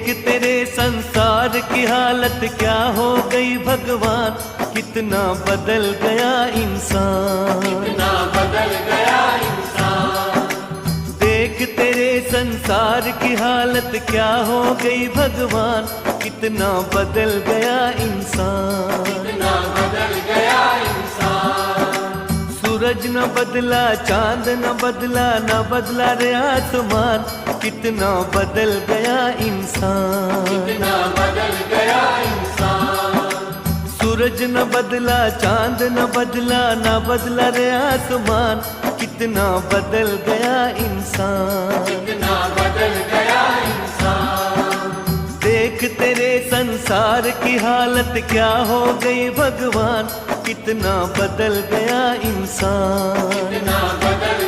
तेरे संसार की हालत क्या हो गई भगवान, कितना बदल गया इंसान, कितना बदल गया इंसान। देख तेरे संसार की हालत क्या हो गई भगवान, कितना बदल गया इंसान, कितना बदल गया इंसान। सूरज न बदला, चांद न बदला, न बदला रे आसमान, कितना बदल गया इंसान, कितना बदल गया इंसान। सूरज न बदला, चांद न बदला, न बदला रे आसमान, कितना बदल गया इंसान, कितना बदल गया इंसान। देख तेरे संसार की हालत क्या हो गई भगवान, कितना बदल गया इंसान, कितना बदल